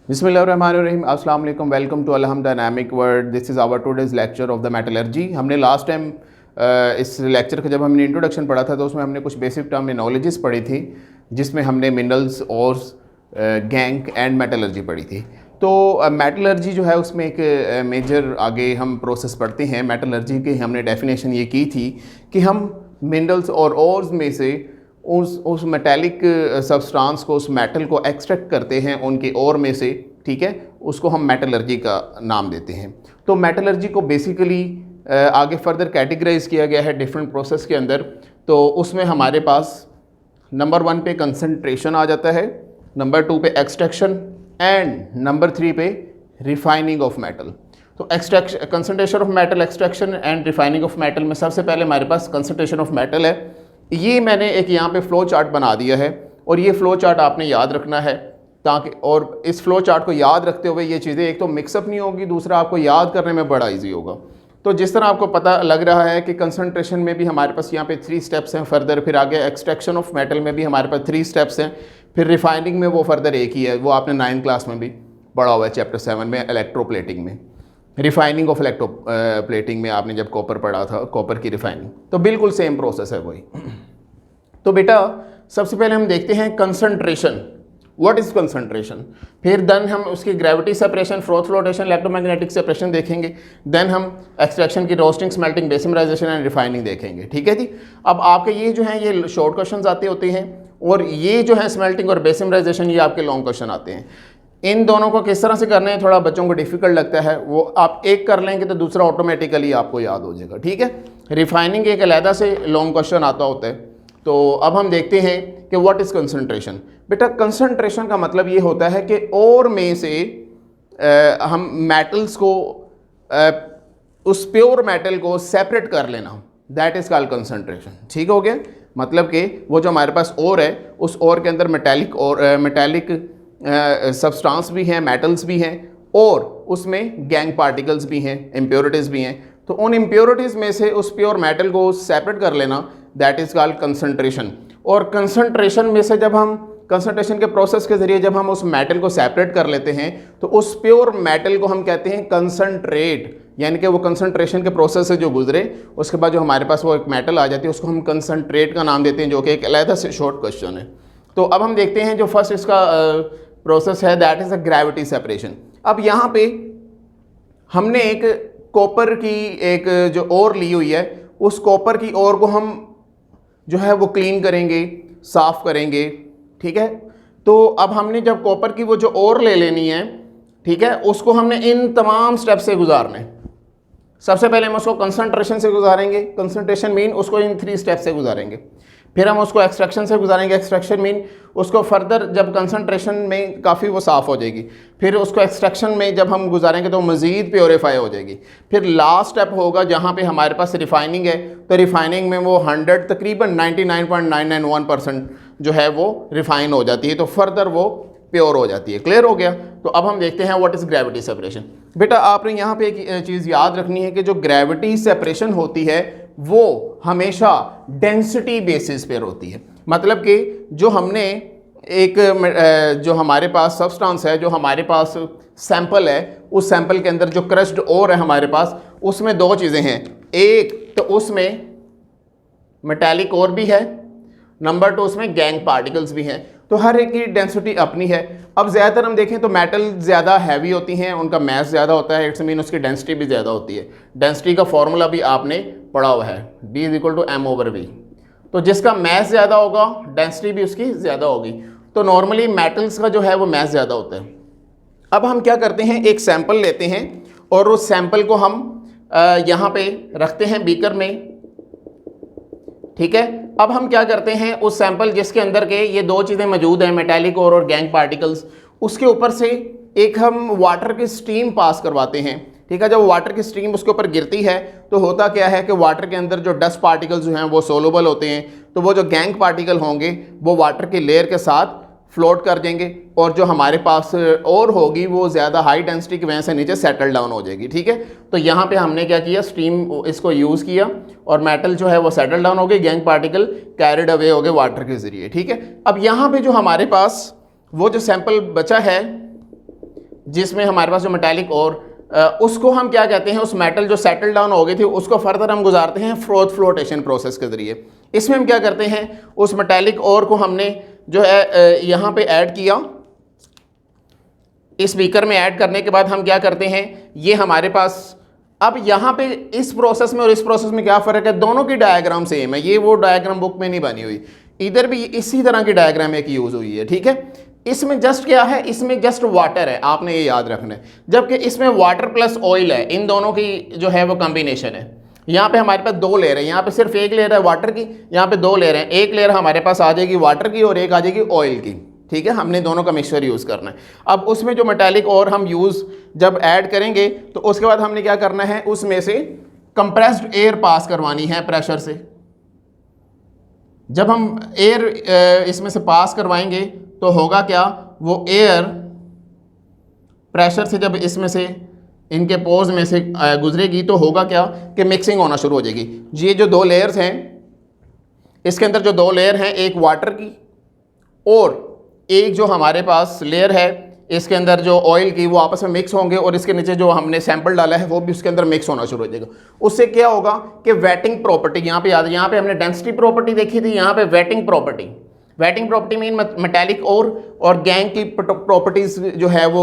बिस्मिल्लाहिर्रहमानिर्रहीम, अस्सलाम वालेकुम, welcome to Alham dynamic world. This is our today's lecture of the metallurgy. हमने लास्ट टाइम इस लेक्चर का जब हमने इंट्रोडक्शन पढ़ा था तो उसमें हमने कुछ बेसिक टर्मिनोलॉजीज पढ़ी थी, जिसमें हमने मिनरल्स और गैंग एंड मेटलर्जी पढ़ी थी। तो मेटलर्जी जो है उसमें एक मेजर आगे हम प्रोसेस पढ़ते हैं। मेटलर्जी की हमने डेफिनेशन ये की थी कि हम मिनरल्स और ओर्स में से उस मेटेलिक सब्सटेंस को, उस मेटल को एक्सट्रैक्ट करते हैं उनके ओर में से, ठीक है। उसको हम मेटलर्जी का नाम देते हैं। तो मेटलर्जी को बेसिकली आगे फर्दर कैटेगराइज किया गया है डिफरेंट प्रोसेस के अंदर। तो उसमें हमारे पास नंबर 1 पे कंसंट्रेशन आ जाता है, नंबर 2 पे एक्सट्रैक्शन एंड नंबर 3 पे रिफाइनिंग ऑफ मेटल। तो extraction, concentration of metal, extraction and refining of metal में सबसे पहले हमारे पास कंसंट्रेशन ऑफ मेटल है। ये मैंने एक यहाँ पे फ़्लो चार्ट बना दिया है और ये फ़्लो चार्ट आपने याद रखना है ताकि, और इस फ़्लो चार्ट को याद रखते हुए ये चीज़ें एक तो मिक्सअप नहीं होगी, दूसरा आपको याद करने में बड़ा इजी होगा। तो जिस तरह आपको पता लग रहा है कि कंसंट्रेशन में भी हमारे पास यहाँ पे 3 स्टेप्स हैं फर्दर, फिर आगे एक्सट्रैक्शन ऑफ मेटल में भी हमारे पास 3 स्टेप्स हैं, फिर रिफाइनिंग में वो फर्दर एक ही है, वो आपने 9th क्लास में भी पढ़ा हुआ है चैप्टर 7 में, इलेक्ट्रोप्लेटिंग में, रिफाइनिंग ऑफ इलेक्ट्रो प्लेटिंग में आपने जब कॉपर पढ़ा था, कॉपर की रिफाइनिंग। तो बिल्कुल सेम प्रोसेस है वही। तो बेटा सबसे पहले हम देखते हैं कंसंट्रेशन, व्हाट इज़ कंसंट्रेशन। फिर देन हम उसकी gravity separation, froth flotation, electromagnetic separation देखेंगे। देन हम एक्सट्रैक्शन की roasting, smelting, Bessemerisation and refining देखेंगे, ठीक है जी। अब आपके ये जो हैं ये शॉर्ट क्वेश्चन आते होते हैं और ये जो है स्मेल्टिंग और बेसिमराइजेशन ये आपके लॉन्ग क्वेश्चन आते हैं। इन दोनों को किस तरह से करना है थोड़ा बच्चों को डिफिकल्ट लगता है, वो आप एक कर लेंगे तो दूसरा ऑटोमेटिकली आपको याद हो जाएगा, ठीक है। रिफाइनिंग एक अलहदा से लॉन्ग क्वेश्चन आता होता है। तो अब हम देखते हैं कि व्हाट इज़ कंसंट्रेशन। बेटा कंसंट्रेशन का मतलब ये होता है कि और में से हम मेटल्स को, उस प्योर मेटल को सेपरेट कर लेना, दैट इज़ कॉल्ड कंसंट्रेशन, ठीक हो गया। मतलब कि वो जो हमारे पास और है, उस और के अंदर मेटालिक सब्सटेंस भी हैं, मेटल्स भी हैं, और उसमें गैंग पार्टिकल्स भी हैं, इम्प्योरिटीज़ भी हैं। तो उन इम्प्योरिटीज़ में से उस प्योर मेटल को सेपरेट कर लेना, दैट इज़ कॉल्ड कंसंट्रेशन। और कंसंट्रेशन में से जब हम कंसंट्रेशन के प्रोसेस के ज़रिए जब हम उस मेटल को सेपरेट कर लेते हैं तो उस प्योर मेटल को हम कहते हैं कंसंट्रेट, यानी कि वो कंसंट्रेशन के प्रोसेस से जो गुजरे उसके बाद जो हमारे पास वो एक मेटल आ जाती है उसको हम कंसंट्रेट का नाम देते हैं, जो कि एक अलहदा से शॉर्ट क्वेश्चन है। तो अब हम देखते हैं जो फर्स्ट इसका प्रोसेस है, that is a gravity separation. अब यहाँ पे हमने एक कॉपर की एक जो ओर ली हुई है, उस कॉपर की ओर को हम जो है वो क्लीन करेंगे, साफ़ करेंगे, ठीक है। तो अब हमने जब कॉपर की वो जो ओर ले लेनी है, ठीक है, उसको हमने इन तमाम स्टेप से गुजारना है। सबसे पहले हम उसको कंसंट्रेशन से गुजारेंगे, कंसंट्रेशन मीन उसको इन 3 स्टेप से गुजारेंगे। फिर हम उसको एक्सट्रैक्शन से गुजारेंगे, एक्सट्रैक्शन मीन उसको फर्दर जब कंसंट्रेशन में काफ़ी वो साफ़ हो जाएगी, फिर उसको एक्सट्रैक्शन में जब हम गुजारेंगे तो मज़ीद प्योरीफाई हो जाएगी। फिर लास्ट स्टेप होगा जहाँ पे हमारे पास रिफाइनिंग है, तो रिफाइनिंग में वो 100 तकरीबन 99.991% जो है वो रिफाइन हो जाती है, तो फर्दर वो प्योर हो जाती है। क्लियर हो गया। तो अब हम देखते हैं व्हाट इज़ ग्रेविटी सेपरेशन। बेटा आपने यहाँ पे एक चीज़ याद रखनी है कि जो ग्रेविटी सेपरेशन होती है वो हमेशा डेंसिटी बेसिस पर होती है। मतलब कि जो हमने एक जो हमारे पास सब्सटेंस है, जो हमारे पास सैंपल है, उस सैंपल के अंदर जो क्रश्ड ओर है हमारे पास, उसमें 2 चीज़ें हैं। एक तो उसमें मेटालिक ओर भी है, नंबर 2 उसमें गैंग पार्टिकल्स भी हैं। तो हर एक की डेंसिटी अपनी है। अब ज़्यादातर हम देखें तो मेटल ज़्यादा हैवी होती हैं, उनका मास ज़्यादा होता है, इट्स मीन उसकी डेंसिटी भी ज़्यादा होती है। डेंसिटी का फॉर्मूला भी आपने पढ़ा हुआ है, D = M/V। तो जिसका मास ज़्यादा होगा डेंसिटी भी उसकी ज़्यादा होगी। तो नॉर्मली मेटल्स का जो है वो मास ज़्यादा होता है। अब हम क्या करते हैं, एक सैंपल लेते हैं और उस सैंपल को हम यहाँ पे रखते हैं बीकर में, ठीक है। अब हम क्या करते हैं, उस सैंपल जिसके अंदर के ये 2 चीज़ें मौजूद हैं, मेटालिक और गैंग पार्टिकल्स, उसके ऊपर से एक हम वाटर की स्ट्रीम पास करवाते हैं, ठीक है। जब वाटर की स्ट्रीम उसके ऊपर गिरती है तो होता क्या है कि वाटर के अंदर जो डस्ट पार्टिकल्स जो हैं वो सोलूबल होते हैं, तो वो जो गैंग पार्टिकल होंगे वो वाटर की लेयर के साथ फ्लोट कर देंगे, और जो हमारे पास और होगी वो ज़्यादा हाई डेंसिटी की वजह से नीचे सेटल डाउन हो जाएगी, ठीक है। तो यहाँ पे हमने क्या किया, स्टीम इसको यूज़ किया और मेटल जो है वो सेटल डाउन हो गई, गैंग पार्टिकल कैरिड अवे हो गए वाटर के ज़रिए, ठीक है। अब यहाँ पे जो हमारे पास वो जो सैंपल बचा है जिसमें हमारे पास जो मेटालिक और उसको हम क्या कहते हैं, उस मेटल जो सेटल डाउन हो गई थी उसको फर्दर हम गुजारते हैं फ्लोटेशन प्रोसेस के ज़रिए। इसमें हम क्या करते हैं, उस मेटालिक और को हमने जो है यहाँ पे ऐड किया, इस बीकर में ऐड करने के बाद हम क्या करते हैं, ये हमारे पास अब यहाँ पे इस प्रोसेस में और इस प्रोसेस में क्या फ़र्क है, दोनों की डायग्राम सेम है। ये वो डायग्राम बुक में नहीं बनी हुई, इधर भी इसी तरह की डायग्राम एक यूज़ हुई है, ठीक है। इसमें जस्ट क्या है, इसमें जस्ट वाटर है, आपने ये याद रखना है, जबकि इसमें वाटर प्लस ऑयल है, इन दोनों की जो है वो कॉम्बिनेशन है। यहाँ पे हमारे पास दो लेयर है, यहाँ पे सिर्फ एक लेयर है वाटर की, यहाँ पे दो लेयर हैं, एक लेयर हमारे पास आ जाएगी वाटर की और एक आ जाएगी ऑयल की, ठीक है। हमने दोनों का मिक्सचर यूज़ करना है। अब उसमें जो मेटालिक और हम यूज़ जब ऐड करेंगे तो उसके बाद हमने क्या करना है, उसमें से कंप्रेस्ड एयर पास करवानी है प्रेशर से। जब हम एयर इसमें से पास करवाएंगे तो होगा क्या, वो एयर प्रेशर से जब इसमें से इनके पोर्स में से गुजरेगी तो होगा क्या कि मिक्सिंग होना शुरू हो जाएगी। ये जो दो लेयर्स हैं, इसके अंदर जो दो लेयर हैं, एक वाटर की और एक जो हमारे पास लेयर है इसके अंदर जो ऑयल की, वो आपस में मिक्स होंगे और इसके नीचे जो हमने सैंपल डाला है वो भी उसके अंदर मिक्स होना शुरू हो जाएगा। उससे क्या होगा कि वेटिंग प्रॉपर्टी यहाँ पे याद है, यहाँ पे हमने डेंसिटी प्रॉपर्टी देखी थी, यहाँ पे waiting property. Waiting property mean metallic और गैंग की प्रॉपर्टीज़ जो है वो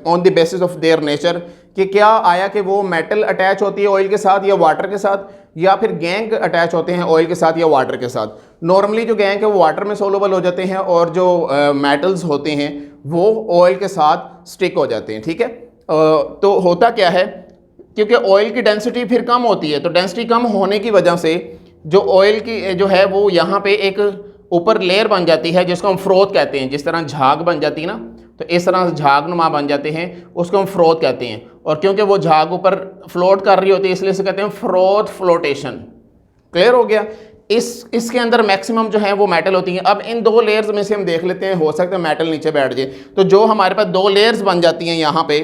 on the basis of their nature, कि क्या आया कि वो मेटल अटैच होती है ऑयल के साथ या वाटर के साथ, या फिर गैंग अटैच होते हैं ऑयल के साथ या वाटर के साथ। नॉर्मली जो गैंग है वो वाटर में सोलूबल हो जाते हैं और जो मेटल्स होते हैं वो ऑयल के साथ स्टिक हो जाते हैं, ठीक है। तो होता क्या है, क्योंकि ऑयल की डेंसिटी फिर कम होती है, तो डेंसिटी कम होने की वजह से जो ऑयल की जो है वो यहाँ पे एक ऊपर लेयर बन जाती है जिसको हम फ्रोथ कहते हैं। जिस तरह झाग बन जाती है ना, तो इस तरह झाग नुमा बन जाते हैं, उसको हम फ्रोथ कहते हैं। और क्योंकि वो झाग ऊपर फ्लोट कर रही होती है इसलिए इसे कहते हैं फ्रोथ फ्लोटेशन। क्लियर हो गया। इसके अंदर मैक्सिमम जो है वो मेटल होती हैं। अब इन दो लेयर्स में से हम देख लेते हैं, हो सकता है मेटल नीचे बैठ जाए। तो जो हमारे पास दो लेयर्स बन जाती हैं यहाँ पे,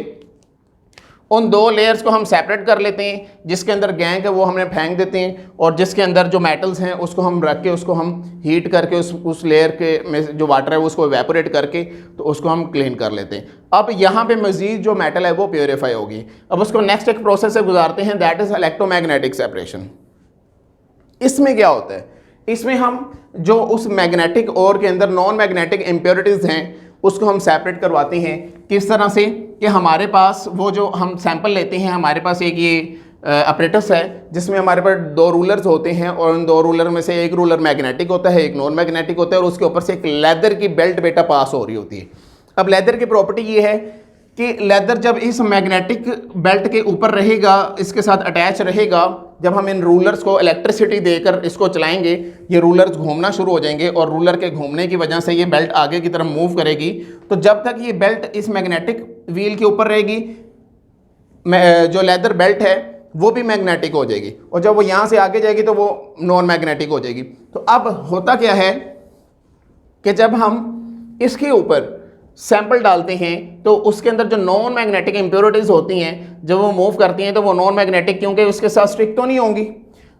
उन दो लेयर्स को हम सेपरेट कर लेते हैं। जिसके अंदर गैंग है वो हमने फेंक देते हैं और जिसके अंदर जो मेटल्स हैं उसको हम रख के उसको हम हीट करके उस लेयर के में जो वाटर है उसको एवेपोरेट करके तो उसको हम क्लीन कर लेते हैं। अब यहाँ पे मजीद जो मेटल है वो प्योरीफाई होगी। अब उसको नेक्स्ट एक प्रोसेस से गुजारते हैं, दैट इज इलेक्ट्रोमैग्नेटिक सेपरेशन। इसमें क्या होता है, इसमें हम जो उस मैग्नेटिक ओर के अंदर नॉन मैग्नेटिक इम्प्योरिटीज़ हैं उसको हम सेपरेट करवाते हैं। किस तरह से कि हमारे पास वो जो हम सैंपल लेते हैं, हमारे पास एक ये अपरेटस है जिसमें हमारे पास दो रूलर्स होते हैं और उन दो रूलर में से एक रूलर मैग्नेटिक होता है, एक नॉन मैग्नेटिक होता है और उसके ऊपर से एक लेदर की बेल्ट बेटा पास हो रही होती है। अब लेदर की प्रॉपर्टी ये है कि लेदर जब इस मैग्नेटिक बेल्ट के ऊपर रहेगा, इसके साथ अटैच रहेगा, जब हम इन रूलर्स को इलेक्ट्रिसिटी देकर इसको चलाएंगे ये रूलर्स घूमना शुरू हो जाएंगे और रूलर के घूमने की वजह से ये बेल्ट आगे की तरफ मूव करेगी। तो जब तक ये बेल्ट इस मैग्नेटिक व्हील के ऊपर रहेगी, जो लेदर बेल्ट है वो भी मैग्नेटिक हो जाएगी और जब वो यहाँ से आगे जाएगी तो वो नॉन मैग्नेटिक हो जाएगी। तो अब होता क्या है कि जब हम इसके ऊपर सैंपल डालते हैं तो उसके अंदर जो नॉन मैग्नेटिक इम्प्योरिटीज़ होती हैं जब वो मूव करती हैं तो वो नॉन मैग्नेटिक, क्योंकि उसके साथ स्टिक तो नहीं होंगी,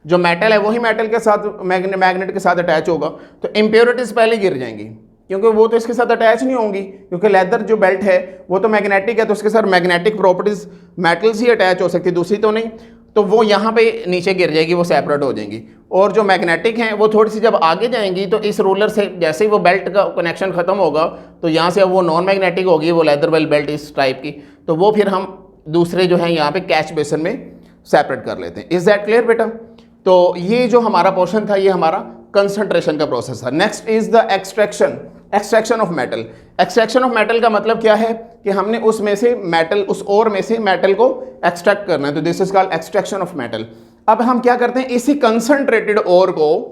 जो मेटल है वही मेटल के साथ मैग्नेट के साथ अटैच होगा, तो इम्प्योरिटीज़ पहले गिर जाएंगी क्योंकि वो तो इसके साथ अटैच नहीं होंगी। क्योंकि लेदर जो बेल्ट है वो तो मैग्नेटिक है तो उसके साथ मैग्नेटिक प्रॉपर्टीज़ मेटल्स ही अटैच हो सकती, दूसरी तो नहीं, तो वो यहाँ पे नीचे गिर जाएगी, वो सेपरेट हो जाएंगी। और जो मैग्नेटिक हैं वो थोड़ी सी जब आगे जाएंगी तो इस रोलर से जैसे ही वो बेल्ट का कनेक्शन ख़त्म होगा तो यहाँ से अब वो नॉन मैग्नेटिक होगी, वो लेदर वेल बेल्ट इस टाइप की, तो वो फिर हम दूसरे जो है यहाँ पे कैच बेसन में सेपरेट कर लेते हैं। इज़ दैट क्लियर बेटा? तो ये जो हमारा पोर्शन था ये हमारा कंसंट्रेशन का प्रोसेस है। Next is the extraction of metal. Extraction of metal का मतलब क्या है कि हमने उसमें से मेटल, उस ओर में से मेटल को एक्सट्रैक्ट करना है, तो this is called extraction of metal. अब हम क्या करते हैं, इसी कंसंट्रेटेड ओर को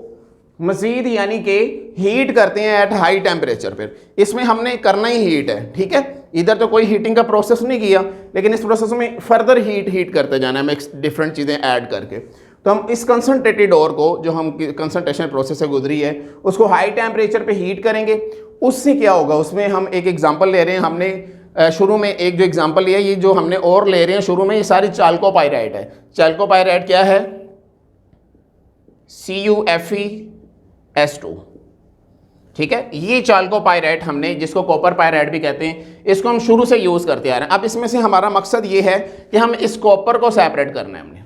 मजीद यानी कि हीट करते हैं एट हाई टेम्परेचर पर। इसमें हमने करना ही हीट है, ठीक है, इधर तो कोई हीटिंग का प्रोसेस नहीं किया, लेकिन इस प्रोसेस में फर्दर हीट करते जाना है, मिक्स डिफरेंट चीज़ें ऐड करके। तो हम इस कंसंट्रेटेड ओर को जो हम कंसंट्रेशन प्रोसेस से गुजरी है उसको हाई टेम्परेचर पे हीट करेंगे। उससे क्या होगा, उसमें हम एक एग्जांपल ले रहे हैं, हमने शुरू में एक जो एग्जांपल लिया, ये जो हमने और ले रहे हैं शुरू में, ये सारी चाल्कोपाइराइट है। चाल्कोपाइराइट क्या है? CuFeS2। ठीक है, ये चाल्कोपाइराइट हमने, जिसको कॉपर पाइराइट भी कहते हैं, इसको हम शुरू से यूज़ करते आ रहे हैं। अब इसमें से हमारा मकसद ये है कि हम इस कॉपर को सेपरेट करना है हमने,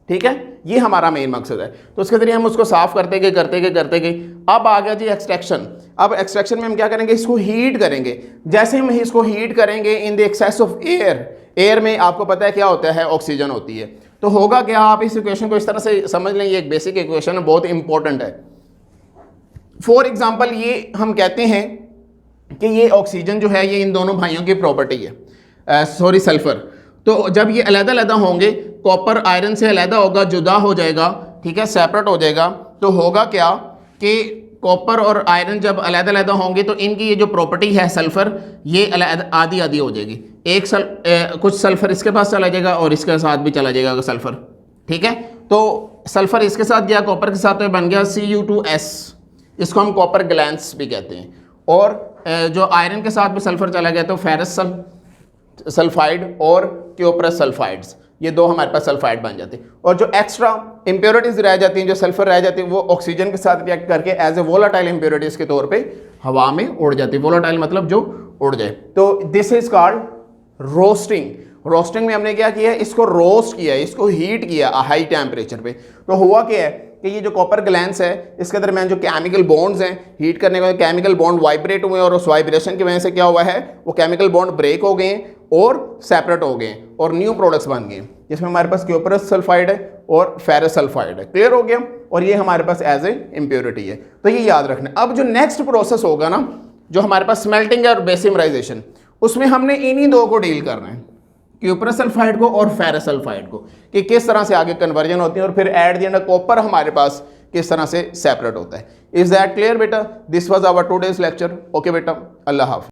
ठीक है, ये हमारा मेन मकसद है। तो उसके जरिए हम उसको साफ करते गए। अब आ गया जी एक्सट्रैक्शन। अब एक्सट्रैक्शन में हम क्या करेंगे, इसको हीट करेंगे। जैसे हम इसको हीट करेंगे in the excess of air, air में आपको पता है क्या होता है, ऑक्सीजन होती है। तो होगा क्या, आप इस इक्वेशन को इस तरह से समझ लें, ये एक बेसिक इक्वेशन है, बहुत इंपॉर्टेंट है। फॉर एग्जाम्पल ये हम कहते हैं कि ये ऑक्सीजन जो है ये इन दोनों भाइयों की प्रॉपर्टी है, सॉरी सल्फर। तो जब ये अलग-अलग होंगे, कॉपर आयरन से अलग होगा, जुदा हो जाएगा, ठीक है, सेपरेट हो जाएगा, तो होगा क्या कि कॉपर और आयरन जब अलग-अलग होंगे तो इनकी ये जो प्रॉपर्टी है सल्फर, ये आधी आधी हो जाएगी। कुछ सल्फर इसके पास चला जाएगा और इसके साथ भी चला जाएगा सल्फर, ठीक है। तो सल्फर इसके साथ गया कॉपर के साथ, तो बन गया Cu2S, इसको हम कॉपर ग्लैंस भी कहते हैं। और जो आयरन के साथ भी सल्फर चला गया तो फेरस सल्फाइड और क्योप्रस सल्फाइड्स, ये दो हमारे पास सल्फाइड बन जाते हैं। और जो एक्स्ट्रा इंप्योरिटीज रह जाती हैं, जो सल्फर रह जाती है, वो ऑक्सीजन के साथ रिएक्ट करके एज ए वोलाटाइल इंप्योरिटीज के तौर पे हवा में उड़ जाती है। वोलाटाइल मतलब जो उड़ जाए। तो this is called roasting. Roasting में हमने क्या किया है, इसको रोस्ट किया है, इसको हीट किया हाई टेम्परेचर पे। तो हुआ क्या है कि ये जो कॉपर ग्लैंस है, इसके दरमियान जो केमिकल बॉन्ड्स हैं, हीट करने के बाद केमिकल बॉन्ड वाइब्रेट हुए और उस वाइब्रेशन की वजह से क्या हुआ है, वो केमिकल बॉन्ड ब्रेक हो गए और सेपरेट हो गए और न्यू प्रोडक्ट्स बन गए, जिसमें हमारे पास क्योपरस सल्फाइड है और फेरस सल्फाइड है। क्लियर हो गया। और ये हमारे पास एज ए इम्प्योरिटी है। तो ये याद रखना। अब जो नेक्स्ट प्रोसेस होगा ना, जो हमारे पास स्मेल्टिंग है और बेसिमराइजेशन, उसमें हमने इन्हीं दो को डील करना है, क्यूपरस सल्फाइड को और फेरस सल्फाइड को, कि किस तरह से आगे कन्वर्जन होती है और फिर एट द एंड कॉपर हमारे पास किस तरह से सेपरेट होता है। इज दैट क्लियर बेटा? This was our today's lecture. Okay बेटा, अल्लाह हाफ़िज़।